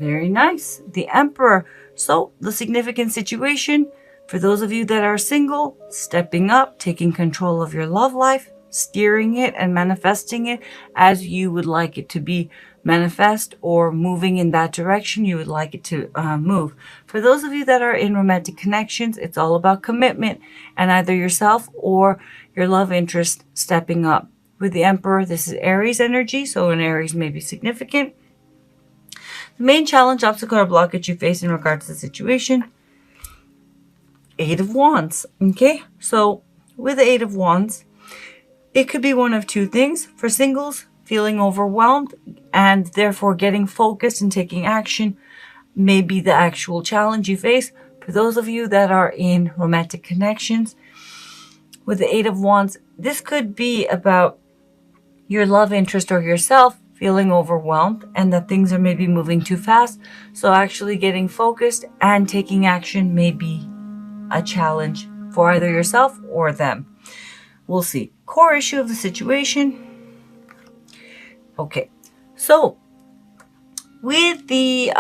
Very nice. The Emperor. So the significant situation for those of you that are single, stepping up, taking control of your love life, steering it and manifesting it as you would like it to be manifest, or moving in that direction you would like it to move. For those of you that are in romantic connections, it's all about commitment and either yourself or your love interest stepping up. With the Emperor, this is Aries energy, so an Aries may be significant. The main challenge, obstacle, or blockage you face in regards to the situation, Eight of Wands. Okay, so with the Eight of Wands, it could be one of two things. For singles, feeling overwhelmed and therefore getting focused and taking action may be the actual challenge you face. For those of you that are in romantic connections, with the Eight of Wands, this could be about your love interest or yourself feeling overwhelmed and that things are maybe moving too fast. So actually getting focused and taking action may be a challenge for either yourself or them. We'll see. Core issue of the situation. Okay, so with the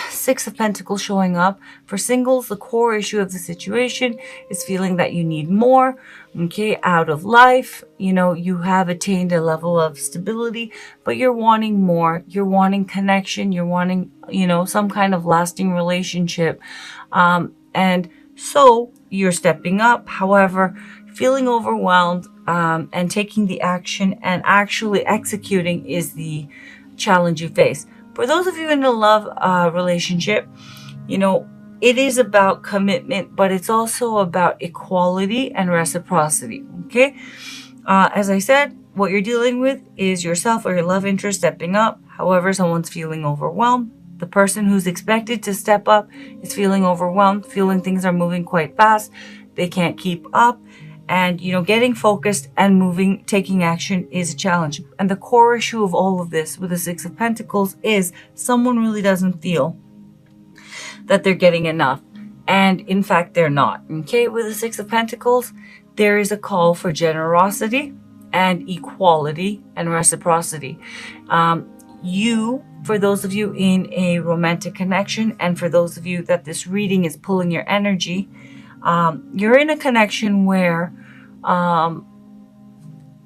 Six of Pentacles showing up, for singles, the core issue of the situation is feeling that you need more, okay, out of life. You know, you have attained a level of stability, but you're wanting more. You're wanting connection. You're wanting, you know, some kind of lasting relationship. And so you're stepping up. However, feeling overwhelmed and taking the action and actually executing is the challenge you face. For those of you in a love relationship, you know, it is about commitment, but it's also about equality and reciprocity, okay? As I said, what you're dealing with is yourself or your love interest stepping up. However, someone's feeling overwhelmed. The person who's expected to step up is feeling overwhelmed, feeling things are moving quite fast. They can't keep up. And, you know, getting focused and moving, taking action is a challenge. And the core issue of all of this with the Six of Pentacles is someone really doesn't feel that they're getting enough. And in fact, they're not. Okay, with the Six of Pentacles, there is a call for generosity and equality and reciprocity. For those of you in a romantic connection, and for those of you that this reading is pulling your energy, you're in a connection where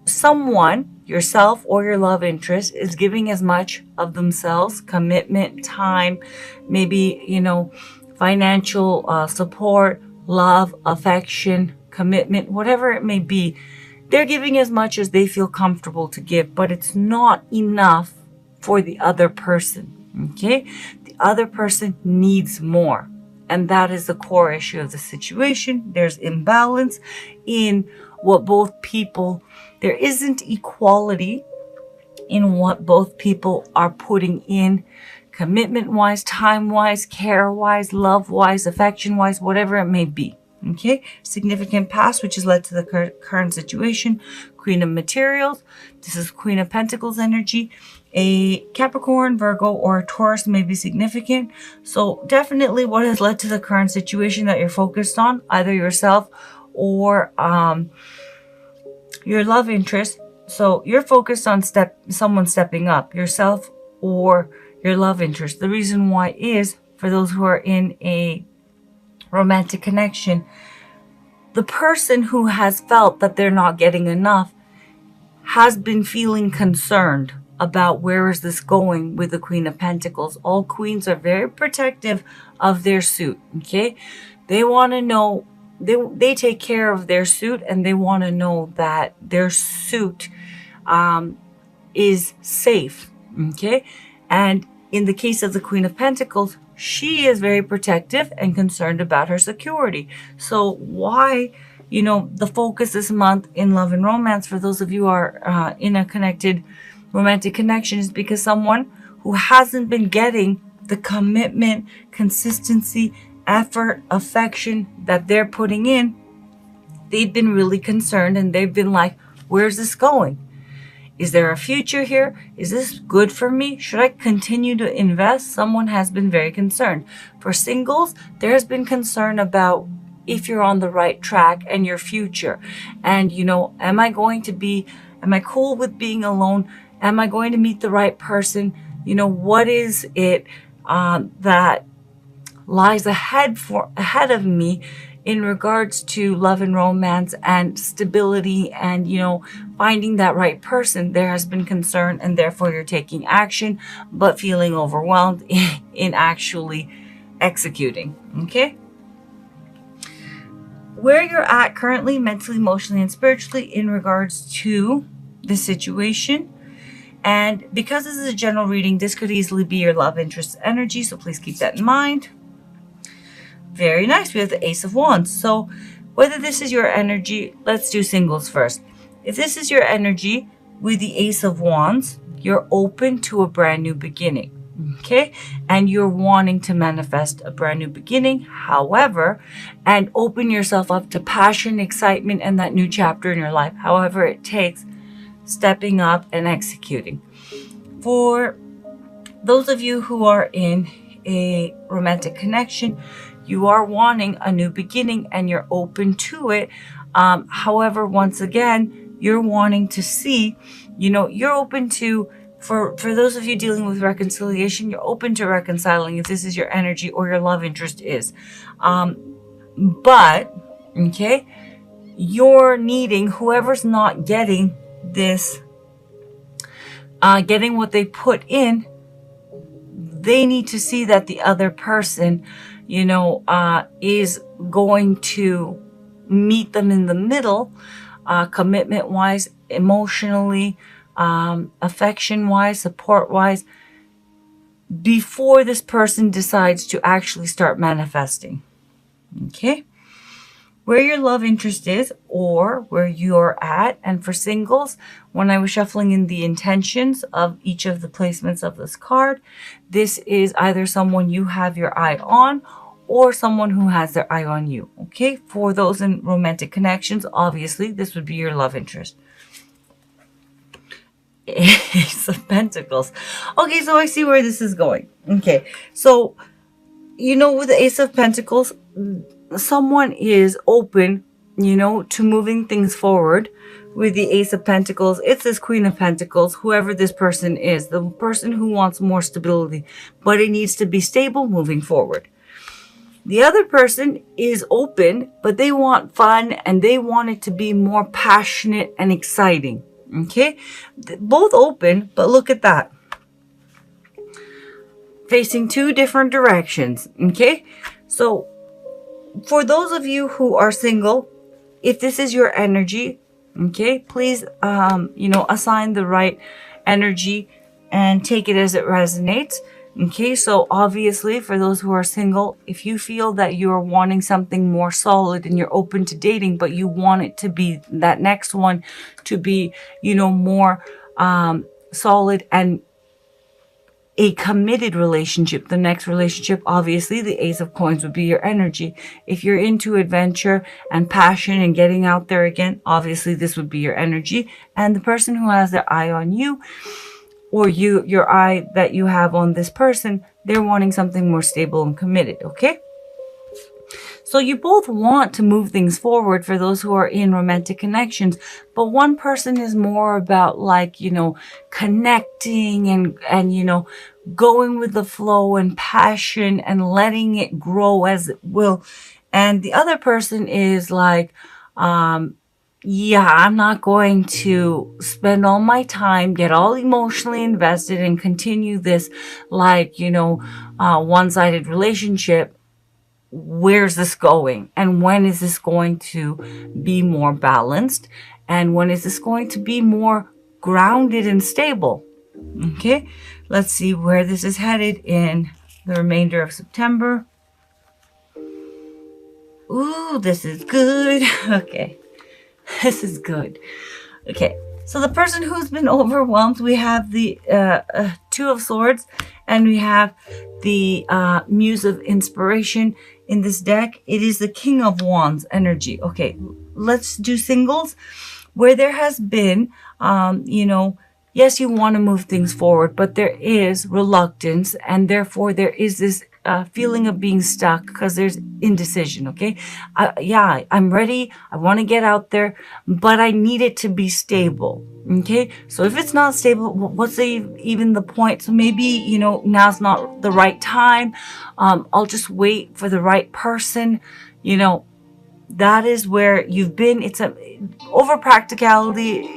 someone, yourself or your love interest, is giving as much of themselves, commitment, time, maybe, you know, financial support, love, affection, commitment, whatever it may be. They're giving as much as they feel comfortable to give, but it's not enough for the other person, okay? The other person needs more. And that is the core issue of the situation. There's imbalance in what both people, there isn't equality in what both people are putting in, commitment-wise, time-wise, care-wise, love-wise, affection-wise, whatever it may be. Okay, significant past, which has led to the current situation. Queen of Materials. This is Queen of Pentacles energy. A Capricorn, Virgo, or a Taurus may be significant. So definitely what has led to the current situation that you're focused on, either yourself or your love interest. So you're focused on someone stepping up, yourself or your love interest. The reason why is, for those who are in a romantic connection, the person who has felt that they're not getting enough has been feeling concerned about where is this going with the Queen of Pentacles. All queens are very protective of their suit, okay? They want to know, they take care of their suit, and they want to know that their suit is safe, okay? And in the case of the Queen of Pentacles, she is very protective and concerned about her security. So why, you know, the focus this month in love and romance, for those of you who are in a connected romantic connection, is because someone who hasn't been getting the commitment, consistency, effort, affection that they're putting in, they've been really concerned, and they've been like, where's this going? Is there a future here? Is this good for me? Should I continue to invest? Someone has been very concerned. For singles, there has been concern about if you're on the right track and your future. And, you know, am I cool with being alone? Am I going to meet the right person? You know, what is it? that lies ahead of me in regards to love and romance and stability and, finding that right person. There has been concern, and therefore you're taking action, but feeling overwhelmed in actually executing. Okay? Where you're at currently, mentally, emotionally, and spiritually in regards to the situation. And because this is a general reading, this could easily be your love interest energy, so please keep that in mind. Very nice. We have the Ace of Wands. So whether this is your energy, let's do singles first. If this is your energy with the Ace of Wands, you're open to a brand new beginning. Okay? And you're wanting to manifest a brand new beginning. However, and open yourself up to passion, excitement, and that new chapter in your life. However it takes, stepping up and executing. For those of you who are in a romantic connection, you are wanting a new beginning and you're open to it. However, once again, you're wanting to see, you're open to, for those of you dealing with reconciliation, you're open to reconciling if this is your energy or your love interest is. But, okay, you're needing, whoever's not getting this, getting what they put in, they need to see that the other person, is going to meet them in the middle, commitment-wise, emotionally, affection-wise, support-wise, before this person decides to actually start manifesting. Okay? Where your love interest is or where you're at. And for singles, when I was shuffling in the intentions of each of the placements of this card, this is either someone you have your eye on or someone who has their eye on you. Okay? For those in romantic connections, obviously, this would be your love interest. Ace of Pentacles. Okay, so I see where this is going. Okay, so, with the Ace of Pentacles, someone is open, to moving things forward. With the Ace of Pentacles, it's this Queen of Pentacles, whoever this person is, the person who wants more stability, but it needs to be stable moving forward. The other person is open, but they want fun and they want it to be more passionate and exciting. Okay? Both open, but look at that. Facing two different directions. Okay? So, for those of you who are single, if this is your energy, okay, please, assign the right energy and take it as it resonates. Okay, so obviously for those who are single, if you feel that you're wanting something more solid and you're open to dating, but you want it to be that next one to be, more solid and a committed relationship, the next relationship, obviously the Ace of Coins would be your energy. If you're into adventure and passion and getting out there again, obviously this would be your energy. And the person who has their eye on you, or your eye that you have on this person, they're wanting something more stable and committed, okay? So you both want to move things forward for those who are in romantic connections, but one person is more about connecting and going with the flow and passion and letting it grow as it will. And the other person is like, I'm not going to spend all my time, get all emotionally invested and continue this one-sided relationship. Where's this going? And when is this going to be more balanced? And when is this going to be more grounded and stable? Okay, let's see where this is headed in the remainder of September. Ooh, this is good. Okay. This is good. Okay, so the person who's been overwhelmed, we have the Two of Swords, and we have the Muse of Inspiration in this deck. It is the King of Wands energy. Okay, let's do singles. Where there has been, Yes, you want to move things forward, but there is reluctance, and therefore there is this feeling of being stuck because there's indecision. Okay, yeah, I'm ready. I want to get out there, but I need it to be stable. Okay, so if it's not stable, what's even the point? So maybe, now's not the right time. I'll just wait for the right person. That is where you've been. It's over practicality.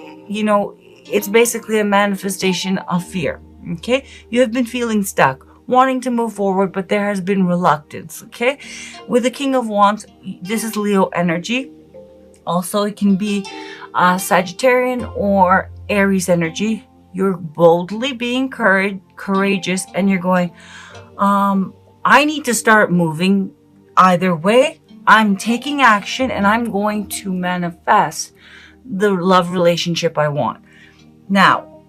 It's basically a manifestation of fear. Okay, you have been feeling stuck, wanting to move forward, but there has been reluctance. Okay, with the King of Wands, this is Leo energy. Also, it can be Sagittarian or Aries energy. You're boldly being courageous, and you're going, I need to start moving. Either way, I'm taking action, and I'm going to manifest the love relationship I want. Now,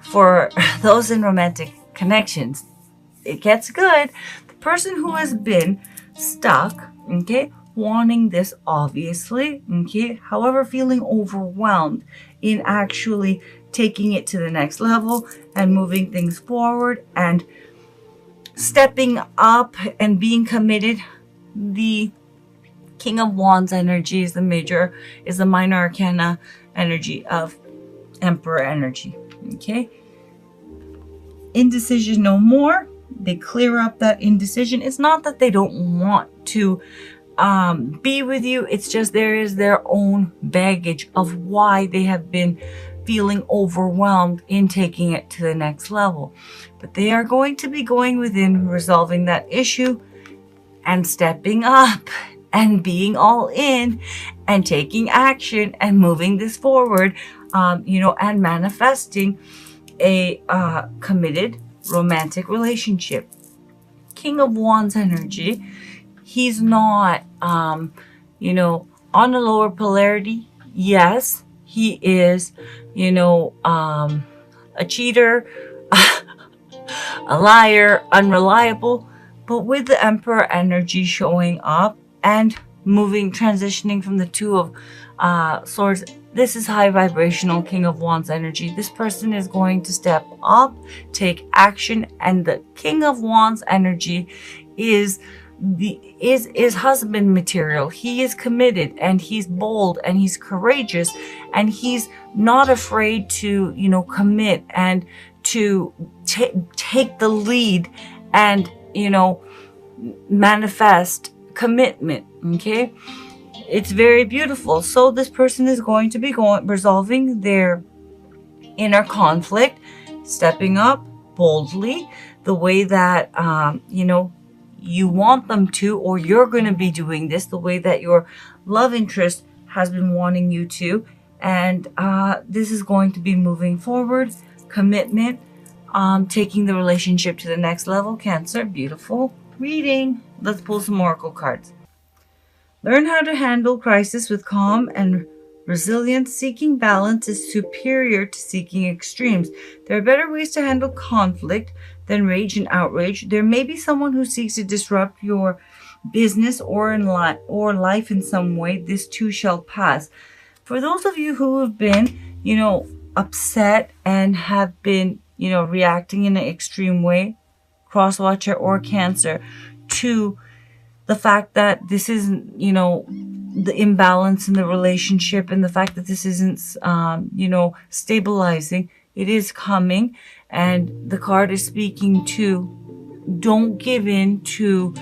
for those in romantic connections, it gets good. The person who has been stuck, okay, wanting this obviously, okay, however, feeling overwhelmed in actually taking it to the next level and moving things forward and stepping up and being committed. The King of Wands energy is the minor arcana energy of Emperor energy. Okay, indecision no more. They clear up that indecision. It's not that they don't want to be with you. It's just there is their own baggage of why they have been feeling overwhelmed in taking it to the next level. But they are going to be going within, resolving that issue, and stepping up and being all in and taking action and moving this forward, and manifesting a committed romantic relationship. King of Wands energy, he's not, on a lower polarity. Yes, he is, a cheater, a liar, unreliable. But with the Emperor energy showing up and transitioning from the Two of Swords, this is high vibrational King of Wands energy. This person is going to step up, take action, and the King of Wands energy is husband material. He is committed, and he's bold, and he's courageous, and he's not afraid to, commit and to take the lead and, manifest commitment. Okay, it's very beautiful. So this person is going to be resolving their inner conflict, stepping up boldly the way that you want them to, or you're going to be doing this the way that your love interest has been wanting you to. And this is going to be moving forward, commitment, taking the relationship to the next level. Cancer, beautiful reading. Let's pull some oracle cards. Learn how to handle crisis with calm and resilience. Seeking balance is superior to seeking extremes. There are better ways to handle conflict than rage and outrage. There may be someone who seeks to disrupt your business or life in some way. This too shall pass. For those of you who have been, upset and have been, reacting in an extreme way, crosswatcher or Cancer, to the fact that this isn't, the imbalance in the relationship, and the fact that this isn't, stabilizing. It is coming, and the card is speaking to, don't give in to,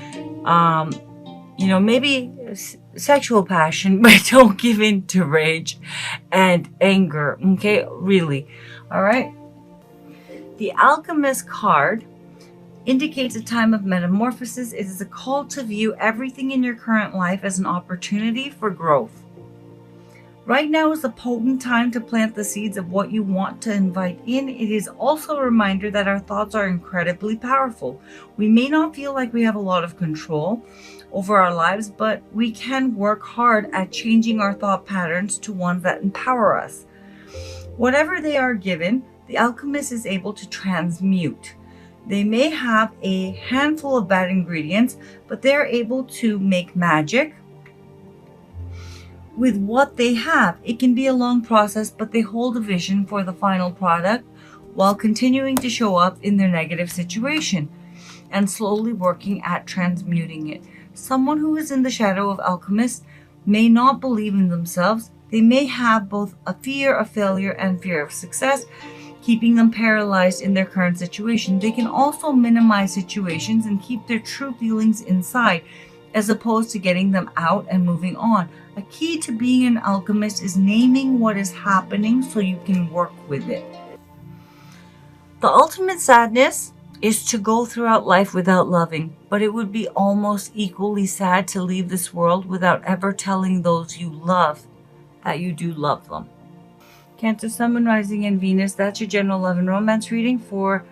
maybe sexual passion, but don't give in to rage and anger. Okay, really. All right. The Alchemist card indicates a time of metamorphosis. It is a call to view everything in your current life as an opportunity for growth. Right now is a potent time to plant the seeds of what you want to invite in. It is also a reminder that our thoughts are incredibly powerful. We may not feel like we have a lot of control over our lives, but we can work hard at changing our thought patterns to ones that empower us. Whatever they are given, the alchemist is able to transmute. They may have a handful of bad ingredients, but they're able to make magic with what they have. It can be a long process, but they hold a vision for the final product while continuing to show up in their negative situation and slowly working at transmuting it. Someone who is in the shadow of alchemist may not believe in themselves. They may have both a fear of failure and fear of success, keeping them paralyzed in their current situation. They can also minimize situations and keep their true feelings inside, as opposed to getting them out and moving on. A key to being an alchemist is naming what is happening so you can work with it. The ultimate sadness is to go throughout life without loving, but it would be almost equally sad to leave this world without ever telling those you love that you do love them. Cancer, Sun, Moon, Rising, and Venus, that's your general love and romance reading for